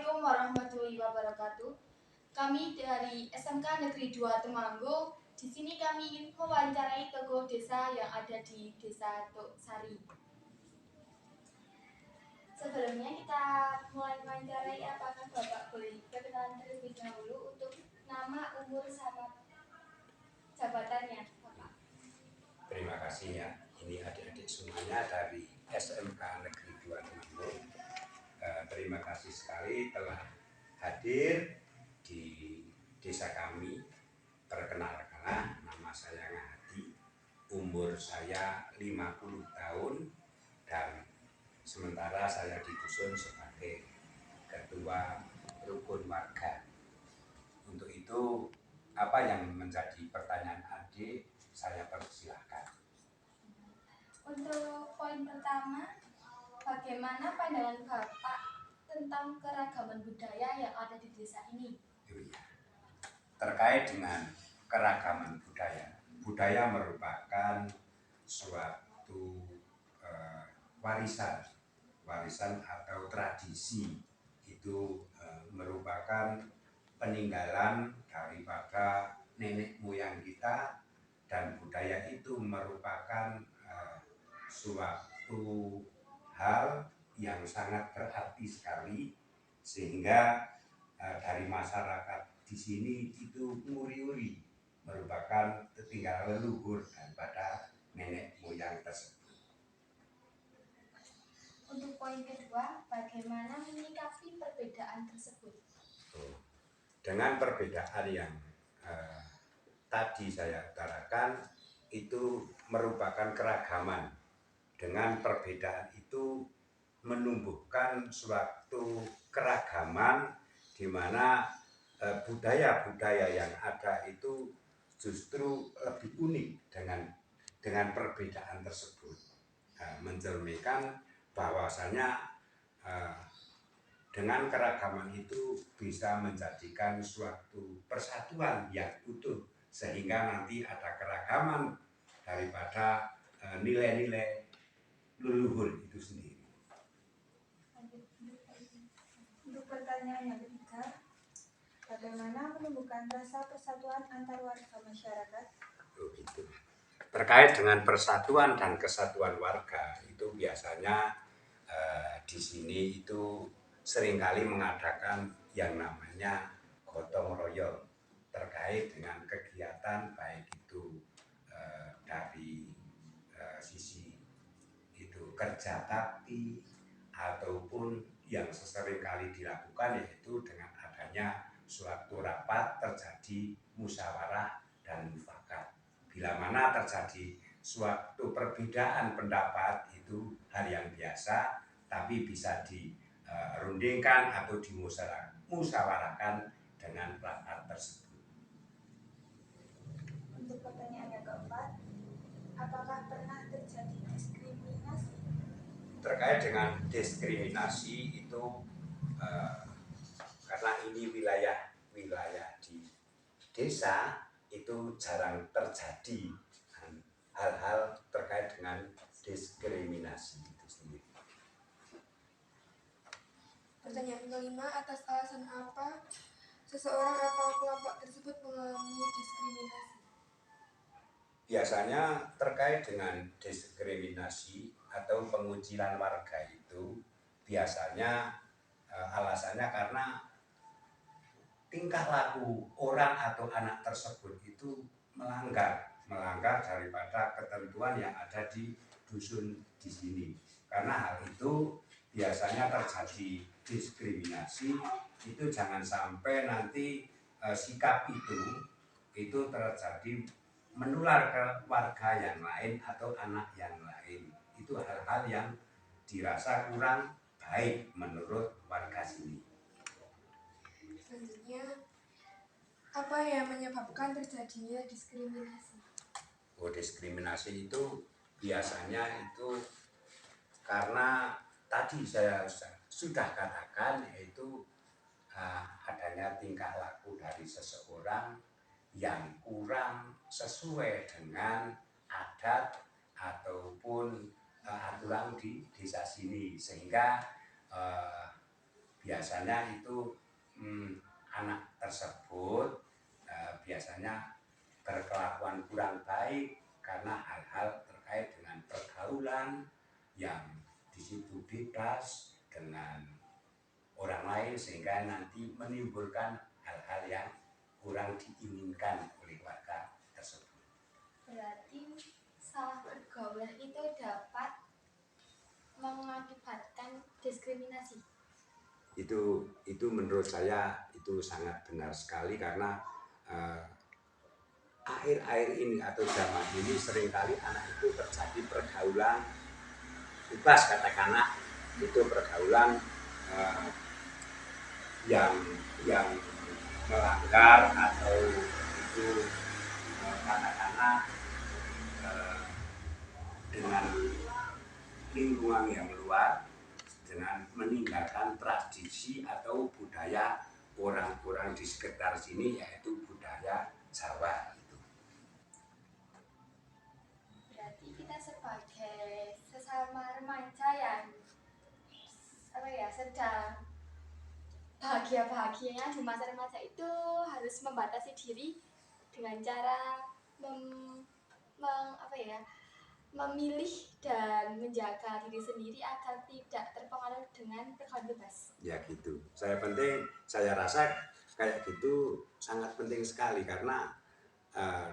Assalamualaikum warahmatullahi wabarakatuh. Kami dari SMK Negeri 2 Temanggung. Di sini kami ingin mewawancarai tokoh desa yang ada di Desa Tuk Sari. Sebelumnya kita mulai mewawancarai, apakah Bapak boleh perkenalan terlebih dahulu untuk nama, umur, sama jabatannya, Bapak? Terima kasih ya. Ini adik-adik semuanya dari SMK Negeri 2 Temanggung. Terima kasih sekali telah hadir di desa kami. Perkenalkan, nama saya Ngahadi, umur saya 50 tahun dan sementara saya di dusun sebagai ketua rukun warga. Untuk itu, apa yang menjadi pertanyaan adik, saya persilahkan. Untuk poin pertama, bagaimana pandangan Bapak tentang keragaman budaya yang ada di desa ini? Terkait dengan keragaman budaya, budaya merupakan suatu warisan atau tradisi. Itu merupakan peninggalan daripada nenek moyang kita, dan budaya itu merupakan suatu hal yang sangat berarti sekali, sehingga dari masyarakat di sini itu nguri-uri merupakan tinggal leluhur daripada nenek moyang tersebut. Untuk poin kedua, bagaimana menyikapi perbedaan tersebut? Dengan perbedaan yang tadi saya utarakan, itu merupakan keragaman. Dengan perbedaan itu menumbuhkan suatu keragaman di mana budaya-budaya yang ada itu justru lebih unik dengan perbedaan tersebut. Mencerminkan bahwasanya dengan keragaman itu bisa menjadikan suatu persatuan yang utuh, sehingga nanti ada keragaman daripada nilai-nilai leluhur itu sendiri. Untuk pertanyaan yang ketiga, bagaimana menumbuhkan rasa persatuan antar warga masyarakat? Gitu. Terkait dengan persatuan dan kesatuan warga, itu biasanya di sini itu seringkali mengadakan yang namanya gotong royong terkait dengan kegiatan, baik itu dari sisi itu kerja bakti ataupun yang sesering kali dilakukan, yaitu dengan adanya suatu rapat terjadi musyawarah dan mufakat. Bila mana terjadi suatu perbedaan pendapat, itu hal yang biasa, tapi bisa dirundingkan atau dimusyawarahkan dengan rapat tersebut. Untuk pertanyaan yang keempat, apakah pernah terjadi diskriminasi? Terkait dengan diskriminasi itu karena ini wilayah di desa, itu jarang terjadi hal-hal terkait dengan diskriminasi itu sendiri. Pertanyaan kelima, atas alasan apa seseorang atau kelompok tersebut mengalami diskriminasi? Biasanya terkait dengan diskriminasi atau pengucilan warga itu biasanya alasannya karena tingkah laku orang atau anak tersebut itu melanggar daripada ketentuan yang ada di dusun di sini. Karena hal itu biasanya terjadi diskriminasi, itu jangan sampai nanti sikap itu terjadi menular ke warga yang lain atau anak yang lain. Itu hal-hal yang dirasa kurang baik menurut warga sini. Selanjutnya, apa yang menyebabkan terjadinya diskriminasi? Diskriminasi itu biasanya itu karena tadi saya sudah katakan, yaitu adanya tingkah laku dari seseorang yang kurang sesuai dengan adat ataupun aturan di desa sini, sehingga biasanya itu anak tersebut biasanya berkelakuan kurang baik karena hal-hal terkait dengan pergaulan yang di situ bebas dengan orang lain sehingga nanti menimbulkan hal-hal yang kurang diinginkan oleh warga tersebut. Berarti salah pergaulan itu dapat mengakibatkan diskriminasi. Itu menurut saya itu sangat benar sekali karena akhir-akhir ini atau zaman ini seringkali anak itu terjadi pergaulan bebas, katakanlah itu pergaulan yang melanggar atau itu katakanlah dengan lingkungan yang luar, dengan meninggalkan tradisi atau budaya orang-orang di sekitar sini, yaitu budaya Jawa. Berarti kita sebagai sesama remaja yang sedang bahagia-bahagianya di masa remaja itu harus membatasi diri dengan cara memilih dan menjaga diri sendiri agar tidak terpengaruh dengan pergaulan bebas. Ya gitu. Saya rasa kayak gitu sangat penting sekali karena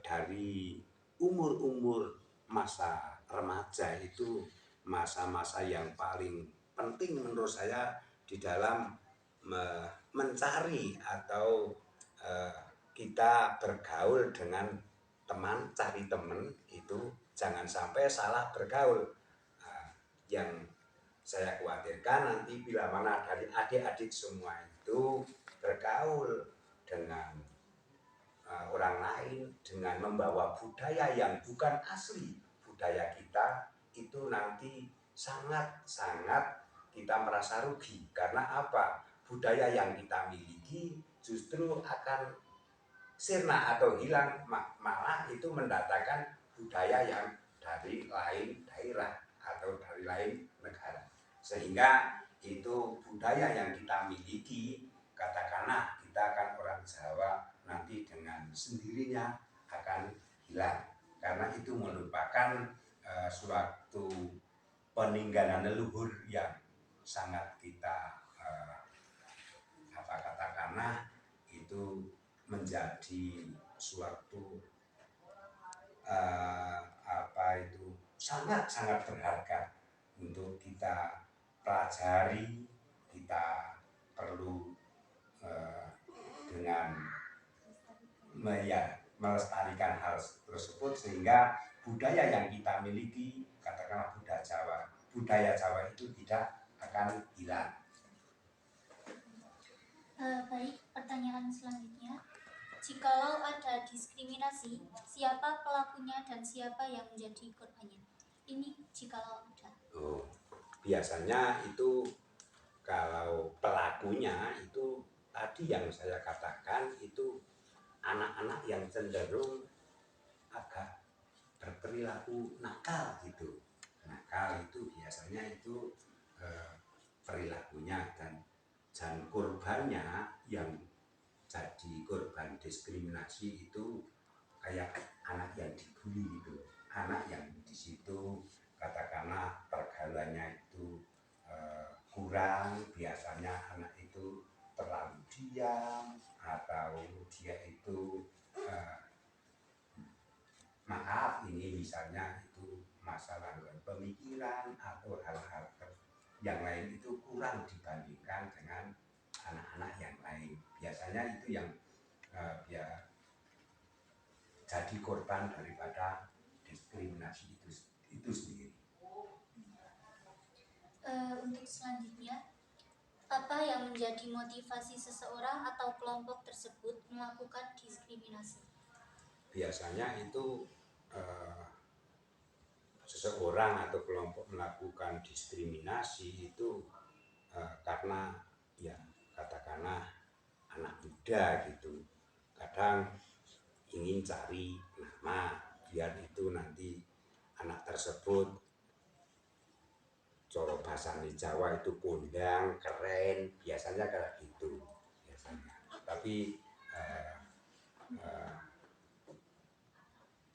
dari umur-umur masa remaja itu masa-masa yang paling penting menurut saya di dalam mencari atau kita bergaul dengan teman, cari teman itu jangan sampai salah bergaul. Yang saya khawatirkan nanti bila mana dari adik-adik semua itu bergaul dengan orang lain dengan membawa budaya yang bukan asli budaya kita, itu nanti sangat-sangat kita merasa rugi. Karena apa? Budaya yang kita miliki justru akan sirna atau hilang, malah itu mendatangkan budaya yang dari lain daerah atau dari lain negara. Sehingga itu budaya yang kita miliki, katakanlah kita akan orang Jawa, nanti dengan sendirinya akan hilang. Karena itu merupakan suatu peninggalan leluhur yang sangat kita katakanlah itu menjadi suatu sangat berharga untuk kita pelajari. Kita perlu dengan melestarikan hal tersebut sehingga budaya yang kita miliki, katakanlah budaya Jawa itu tidak akan hilang. Baik, pertanyaan selanjutnya. Jikalau ada diskriminasi, siapa pelakunya dan siapa yang menjadi korbannya? Ini jikalau ada. Biasanya itu kalau pelakunya itu tadi yang saya katakan itu anak-anak yang cenderung agak berperilaku nakal gitu. Nakal itu biasanya itu perilakunya dan korbannya yang jadi korban diskriminasi itu kayak anak yang dibully gitu, anak yang di situ katakanlah pergaulannya itu kurang, biasanya anak itu terlalu diam atau dia itu maaf ini misalnya itu masalah pemikiran atau hal-hal yang lain itu kurang dibandingkan dengan anak-anak yang lain. Biasanya itu yang jadi korban daripada diskriminasi itu sendiri. Untuk selanjutnya, apa yang menjadi motivasi seseorang atau kelompok tersebut melakukan diskriminasi? Biasanya itu seseorang atau kelompok melakukan diskriminasi itu karena ya katakanlah anak muda gitu, kadang ingin cari nama biar itu nanti anak tersebut coro bahasane Jawa itu kondang, keren, biasanya kayak gitu biasanya. Tapi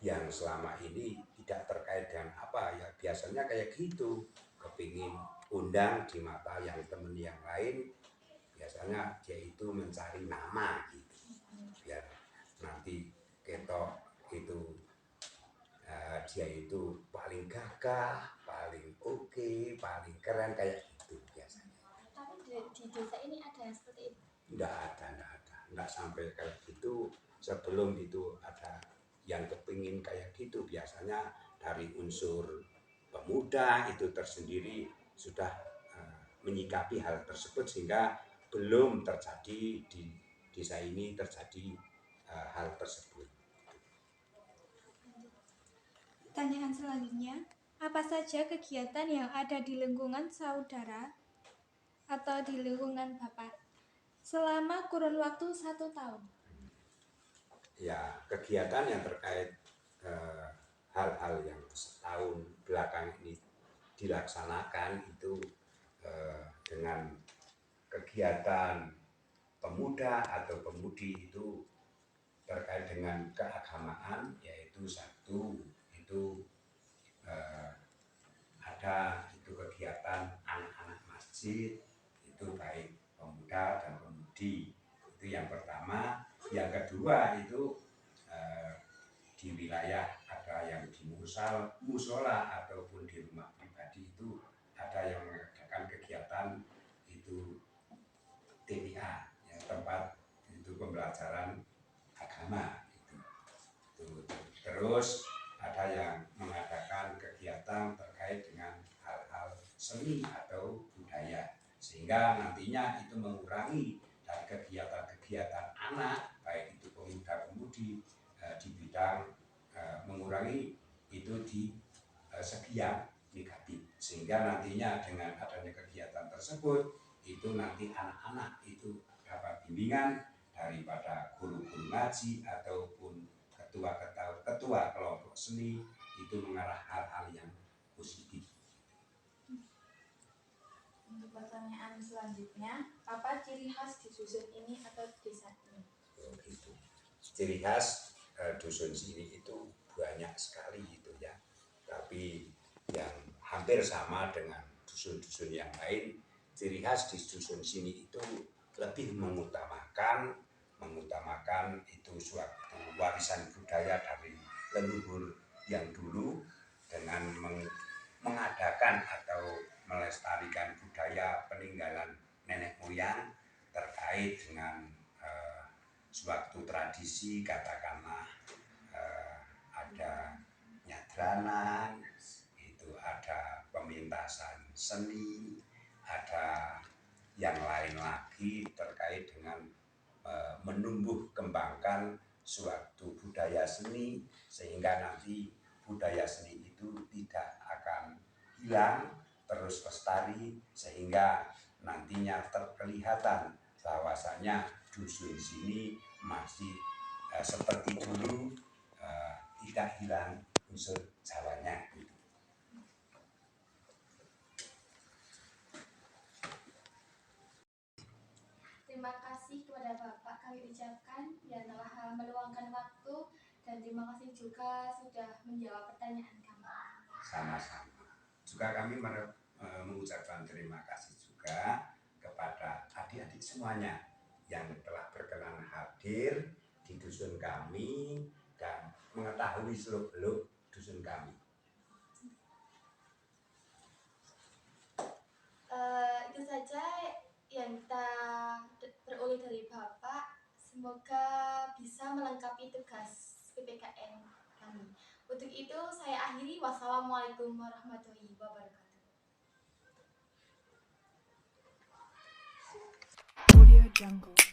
yang selama ini tidak terkait dengan apa ya, biasanya kayak gitu, kepingin undang di mata yang temen yang lain, biasanya dia itu mencari nama gitu, biar nanti ketok itu dia itu paling gagah, paling oke, paling keren kayak gitu biasanya. Tapi di desa ini ada yang seperti itu? Enggak sampai kayak gitu. Sebelum itu ada yang kepingin kayak gitu, biasanya dari unsur pemuda itu tersendiri sudah menyikapi hal tersebut, sehingga belum terjadi di desa ini terjadi hal tersebut. Pertanyaan selanjutnya, apa saja kegiatan yang ada di lingkungan saudara atau di lingkungan Bapak selama kurun waktu 1 tahun? Ya, kegiatan yang terkait hal-hal yang setahun belakang ini dilaksanakan itu dengan kegiatan pemuda atau pemudi itu terkait dengan keagamaan, yaitu satu itu ada itu kegiatan anak-anak masjid, itu baik pemuda dan pemudi, itu yang pertama. Yang kedua itu di wilayah ada yang di musola ataupun di rumah pribadi itu ada yang mengadakan kegiatan itu TPA, ya, tempat itu pembelajaran agama itu. Terus ada yang mengadakan kegiatan terkait dengan hal-hal seni atau budaya, sehingga nantinya itu mengurangi dari kegiatan-kegiatan anak baik itu pemuda-pemudi di bidang mengurangi itu di segi yang negatif, sehingga nantinya dengan adanya kegiatan tersebut itu nanti anak-anak itu dapat bimbingan daripada guru-guru ngaji ataupun ketua kelompok seni, itu mengarah hal-hal yang positif. Untuk pertanyaan selanjutnya, apa ciri khas di dusun ini atau desa ini? Gitu. Ciri khas dusun sini itu banyak sekali itu ya, tapi yang hampir sama dengan dusun-dusun yang lain, ciri khas di dusun sini itu lebih mengutamakan itu suatu warisan budaya dari leluhur yang dulu, dengan mengadakan atau melestarikan budaya peninggalan nenek moyang terkait dengan suatu tradisi, katakanlah ada nyadranan, itu ada pementasan seni, ada yang lain lagi terkait dengan menumbuh kembangkan suatu budaya seni, sehingga nanti budaya seni itu tidak akan hilang, terus lestari, sehingga nantinya terkelihatan bahwasanya dusun sini masih seperti dulu, tidak hilang unsur Jawanya. Terima kasih kepada Bapak kami ucapkan yang telah meluangkan waktu, dan terima kasih juga sudah menjawab pertanyaan kami. Sama-sama. Juga kami mengucapkan terima kasih juga kepada adik-adik semuanya yang telah berkenan hadir di dusun kami dan mengetahui seluk-beluk dusun kami. Itu saja yang kita peroleh dari Bapak. Semoga bisa melengkapi tugas PPKN kami. Untuk itu saya akhiri. Wassalamualaikum warahmatullahi wabarakatuh. Audio Jungle.